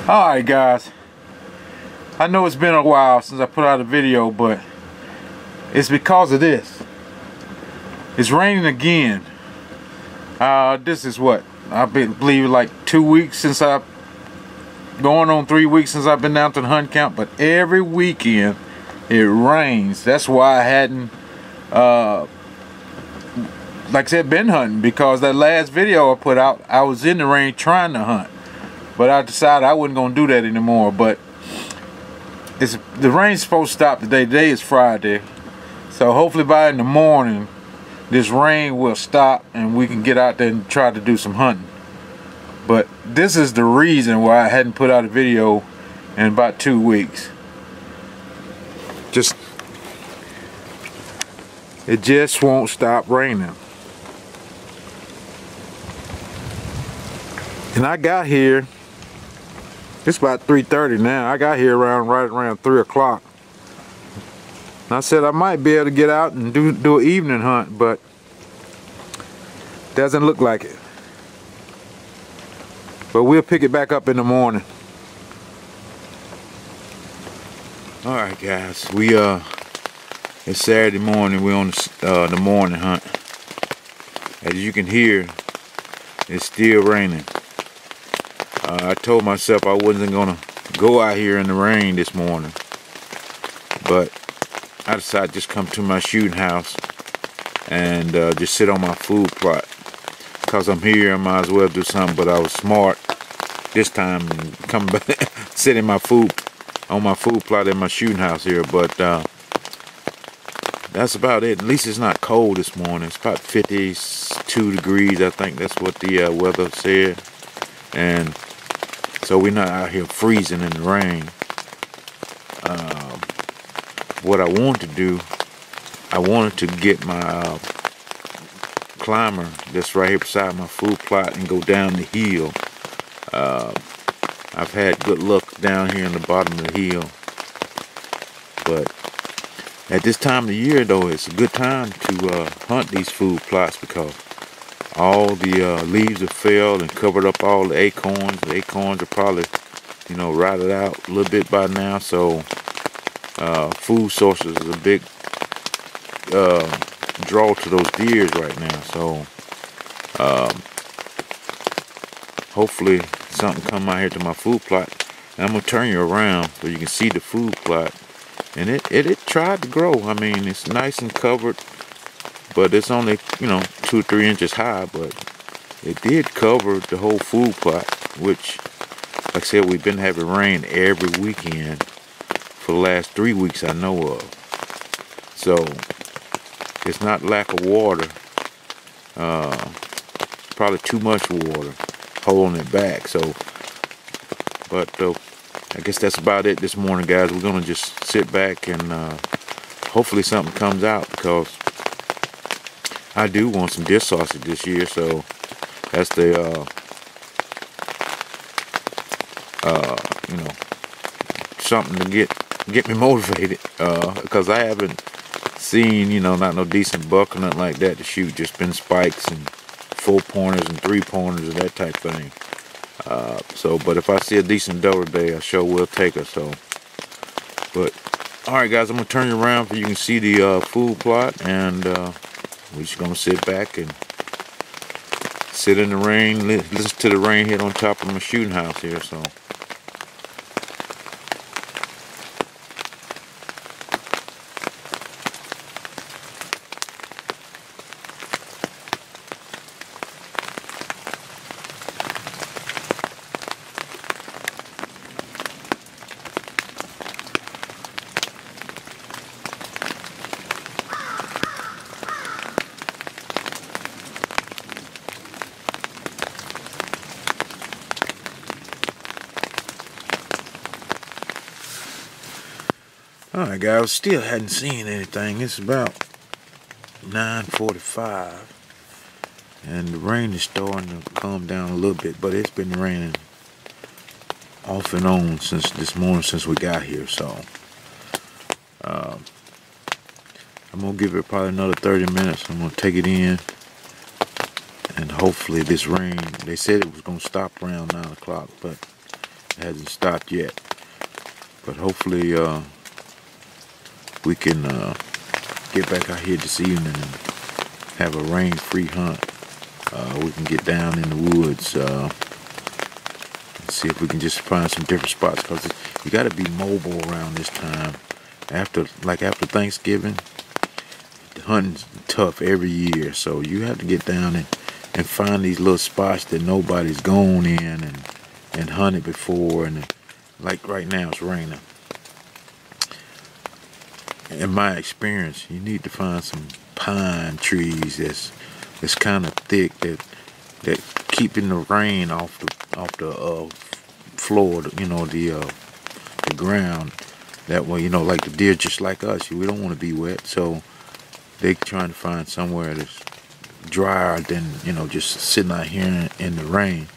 Alright guys, I know it's been a while since I put out a video, but it's because of this. It's raining again. This is what, I believe like 2 weeks since going on 3 weeks since I've been down to the hunt camp, but every weekend it rains. That's why I hadn't like I said, been hunting, because that last video I put out, I was in the rain trying to hunt. But I decided I wasn't going to do that anymore. But the rain's supposed to stop today. Today is Friday. So hopefully by in the morning, this rain will stop and we can get out there and try to do some hunting. But this is the reason why I hadn't put out a video in about 2 weeks. It just won't stop raining. And I got here, it's about 3:30 now. I got here right around 3 o'clock. And I said I might be able to get out and do an evening hunt, but doesn't look like it. But we'll pick it back up in the morning. Alright guys, it's Saturday morning. We're on the morning hunt. As you can hear, it's still raining. I told myself I wasn't gonna go out here in the rain this morning, but I decided to just come to my shooting house and just sit on my food plot. Because I'm here, I might as well do something. But I was smart this time and come back, sit in on my food plot in my shooting house here. But that's about it. At least it's not cold this morning. It's about 52 degrees. I think that's what the weather said. And so we're not out here freezing in the rain. What I want to do, I wanted to get my climber that's right here beside my food plot and go down the hill. I've had good luck down here in the bottom of the hill. But at this time of the year though, it's a good time to hunt these food plots, because all the leaves have fell and covered up all the acorns. The acorns are probably, rotted out a little bit by now. So food sources is a big draw to those deers right now. So hopefully something come out here to my food plot. And I'm gonna turn you around so you can see the food plot. And it tried to grow. I mean, it's nice and covered, but it's only 2 or 3 inches high. But it did cover the whole food plot, which, like I said, we've been having rain every weekend for the last 3 weeks I know of. So it's not lack of water, probably too much water holding it back. So, but I guess that's about it this morning, guys. We're gonna just sit back and hopefully something comes out, because I do want some deer sausage this year. So that's the something to get me motivated, because I haven't seen not no decent buck or nothing like that to shoot. Just been spikes and 4-pointers and 3-pointers and that type thing. But if I see a decent doe today, I sure will take her. So, but alright guys, I'm gonna turn you around so you can see the food plot, and we're just gonna sit back and sit in the rain, listen to the rain hit on top of my shooting house here. So alright guys, still hadn't seen anything. It's about 9:45 and the rain is starting to calm down a little bit, but it's been raining off and on since this morning, since we got here. So I'm gonna give it probably another 30 minutes. I'm gonna take it in, and hopefully this rain, they said it was gonna stop around 9 o'clock, but hasn't stopped yet. But hopefully we can get back out here this evening and have a rain-free hunt. We can get down in the woods and see if we can just find some different spots, because you got to be mobile around this time. After Thanksgiving, the hunting's tough every year, so you have to get down and find these little spots that nobody's gone in and hunted before. And like right now, it's raining. In my experience, you need to find some pine trees that's kind of thick, that keeping the rain off the floor, the ground. That way, like the deer, just like us, we don't want to be wet, so they trying to find somewhere that's drier than just sitting out here in the rain,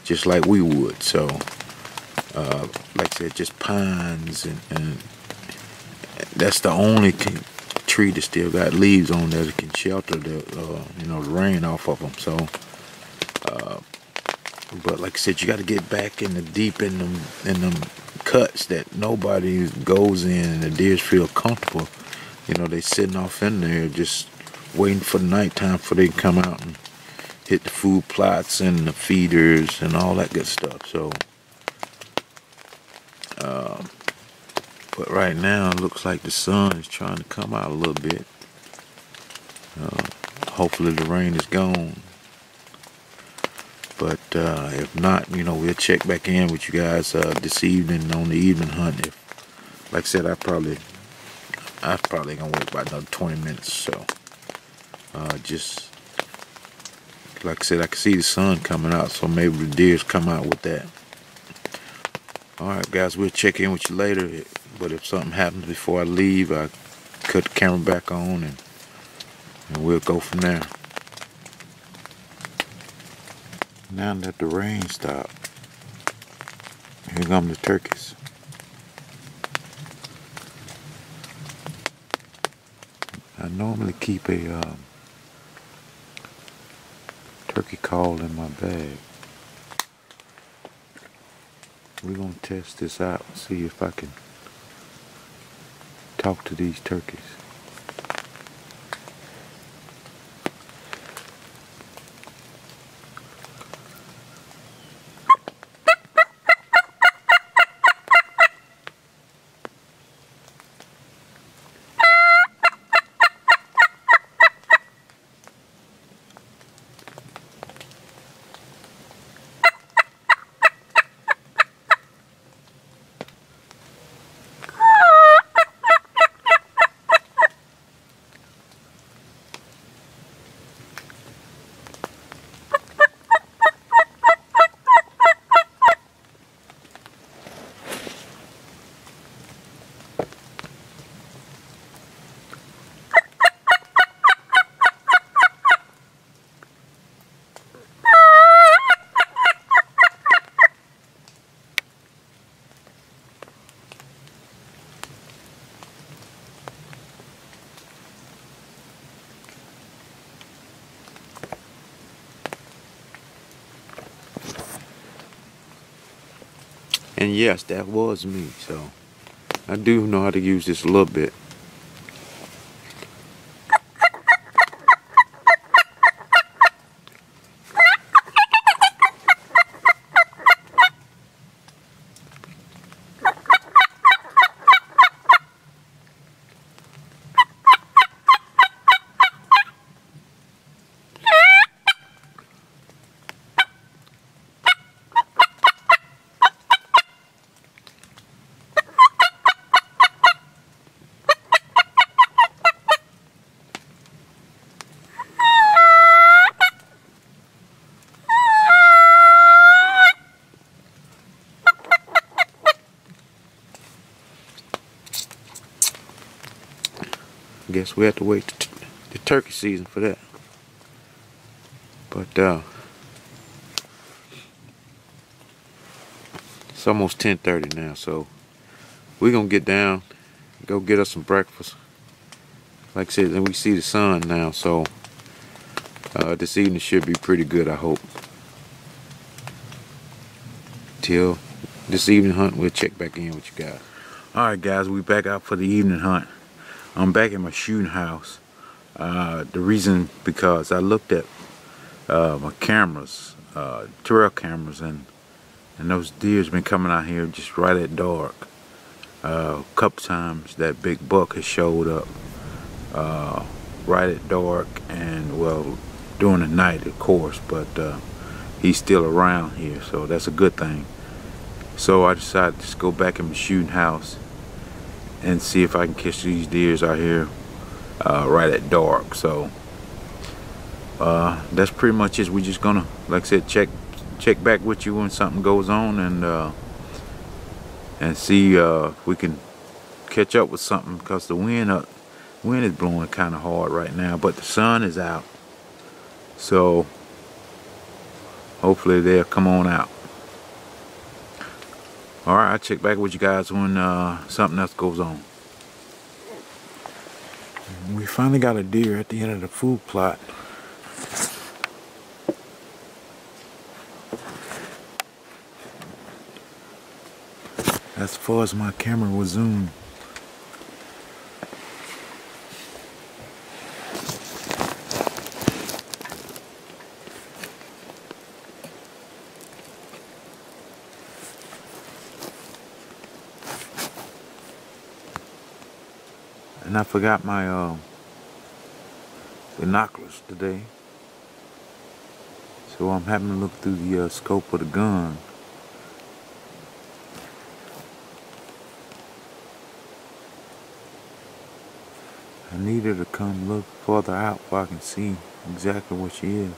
just like we would. So, like I said, just pines, and that's the only tree that still got leaves on there that can shelter the rain off of them. So, but like I said, you got to get back in the deep in them cuts that nobody goes in, and the deers feel comfortable. They sitting off in there just waiting for the nighttime for they to come out and hit the food plots and the feeders and all that good stuff. So, but right now it looks like the sun is trying to come out a little bit. Hopefully the rain is gone. But if not, we'll check back in with you guys this evening on the evening hunt. Like I said, I'm probably gonna wait about another 20 minutes or so. Just like I said, I can see the sun coming out, so maybe the deers come out with that. Alright guys, we'll check in with you later. But if something happens before I leave, I cut the camera back on and we'll go from there. Now that the rain stopped, here come the turkeys. I normally keep a turkey call in my bag. We're gonna test this out and see if I can talk to these turkeys. And yes, that was me, so I do know how to use this a little bit. Guess we have to wait the turkey season for that. But it's almost 10:30 now, so we're gonna get down, go get us some breakfast. Like I said, and we see the sun now, so this evening should be pretty good, I hope. Till this evening hunt. We'll check back in with you guys. Alright guys, we back out for the evening hunt. I'm back in my shooting house. The reason because I looked at my cameras, trail cameras, and those deer's been coming out here just right at dark. A couple times that big buck has showed up right at dark, and well, during the night of course, but he's still around here, so that's a good thing. So I decided to just go back in my shooting house and see if I can catch these deers out here right at dark. So that's pretty much it. We're just gonna, like I said, check back with you when something goes on, and see if we can catch up with something, because the wind is blowing kind of hard right now, but the sun is out, so hopefully they'll come on out. Alright, I'll check back with you guys when something else goes on. We finally got a deer at the end of the food plot. As far as my camera will zoom. And I forgot my binoculars today, so I'm having to look through the scope of the gun. I need her to come look further out so I can see exactly what she is.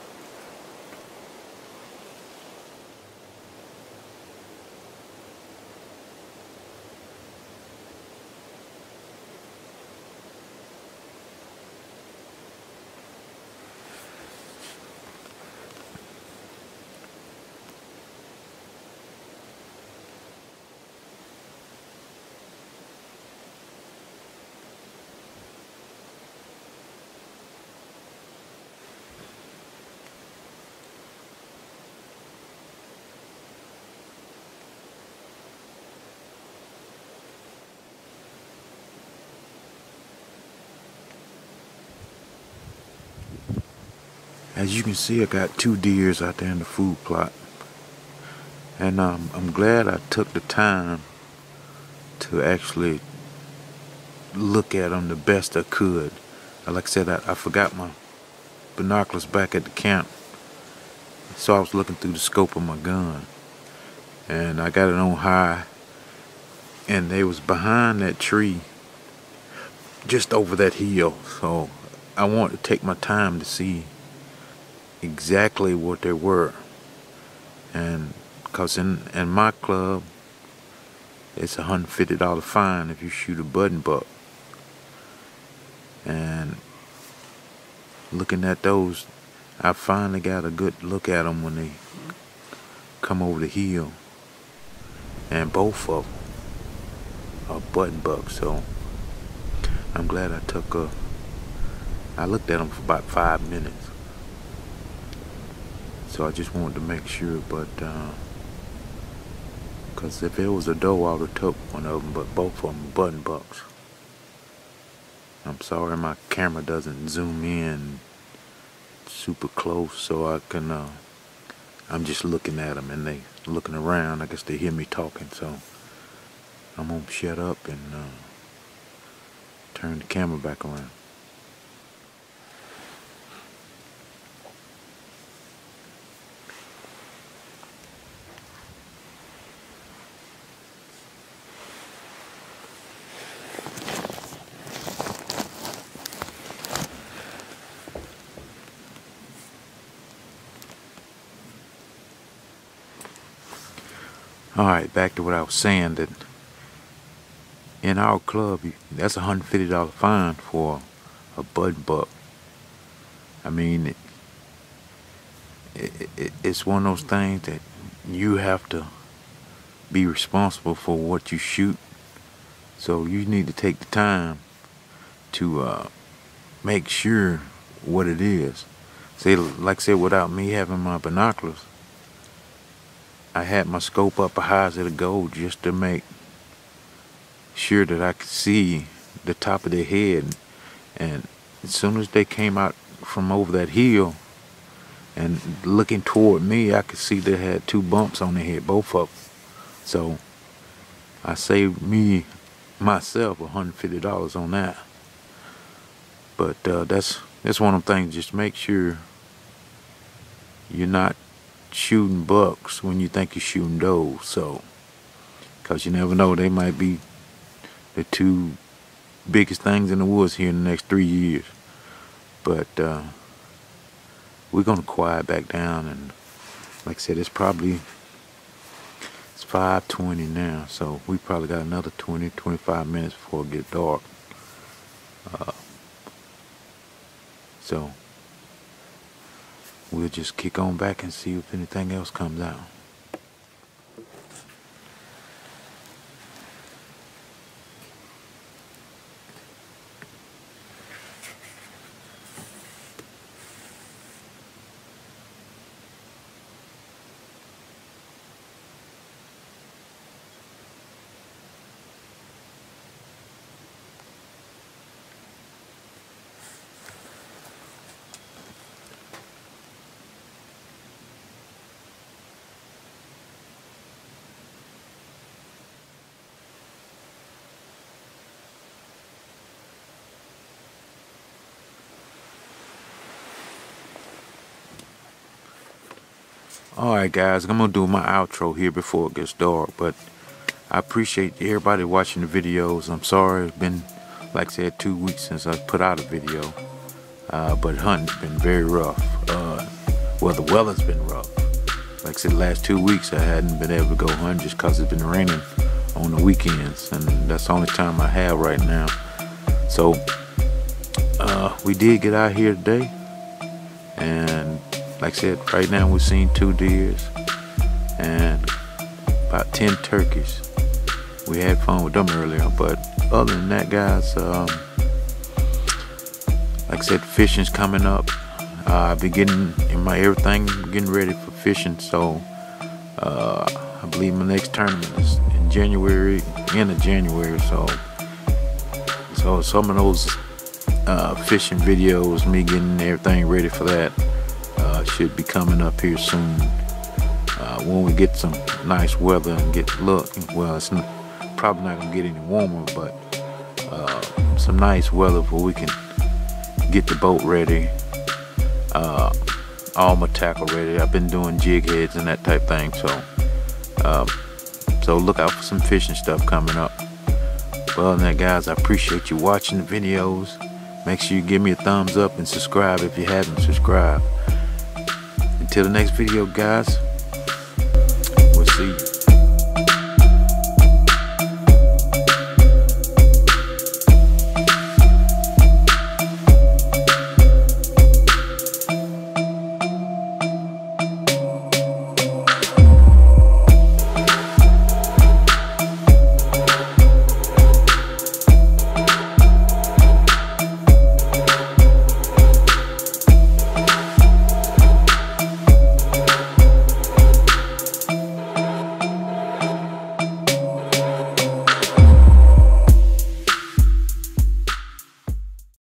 As you can see, I got 2 deers out there in the food plot, and I'm glad I took the time to actually look at them the best I could. Like I said, I forgot my binoculars back at the camp, so I was looking through the scope of my gun, and I got it on high, and they was behind that tree just over that hill, so I wanted to take my time to see exactly what they were. And because in my club it's $150 fine if you shoot a button buck, and looking at those, I finally got a good look at them when they come over the hill, and both of them are button bucks. So I'm glad I looked at them for about 5 minutes. So I just wanted to make sure, but because if it was a doe, I would have took one of them, but both of them are button bucks. I'm sorry my camera doesn't zoom in super close, so I can, I'm just looking at them and they looking around. I guess they hear me talking, so I'm gonna shut up and turn the camera back around. Alright, back to what I was saying, that in our club, that's a $150 fine for a button buck. I mean, it's one of those things that you have to be responsible for what you shoot. So you need to take the time to make sure what it is. Say, like I said, without me having my binoculars, I had my scope up as high as it'll go just to make sure that I could see the top of their head. And as soon as they came out from over that hill and looking toward me, I could see they had 2 bumps on their head, both of them. So I saved myself $150 on that. But that's one of the things. Just make sure you're not shooting bucks when you think you're shooting does. So, because you never know, they might be the 2 biggest things in the woods here in the next 3 years. But we're gonna quiet back down, and like I said, it's 5:20 now, so we probably got another 20-25 minutes before it gets dark. So we'll just kick on back and see if anything else comes out. Alright guys, I'm going to do my outro here before it gets dark, but I appreciate everybody watching the videos. I'm sorry it's been, like I said, 2 weeks since I put out a video, but hunting's been very rough. Well, the weather's been rough. Like I said, the last 2 weeks I hadn't been able to go hunting just because it's been raining on the weekends, and that's the only time I have right now. So we did get out here today, and like I said, right now we've seen 2 deers and about 10 turkeys. We had fun with them earlier, but other than that, guys, like I said, fishing's coming up. I've been getting in my everything, getting ready for fishing. So I believe my next tournament is in January, end of January. So some of those fishing videos, me getting everything ready for that, should be coming up here soon. When we get some nice weather and well, it's probably not gonna get any warmer, but some nice weather where we can get the boat ready, all my tackle ready. I've been doing jig heads and that type thing, so look out for some fishing stuff coming up. Well, other than that, guys, I appreciate you watching the videos. Make sure you give me a thumbs up and subscribe if you haven't subscribed. Until the next video, guys, we'll see you.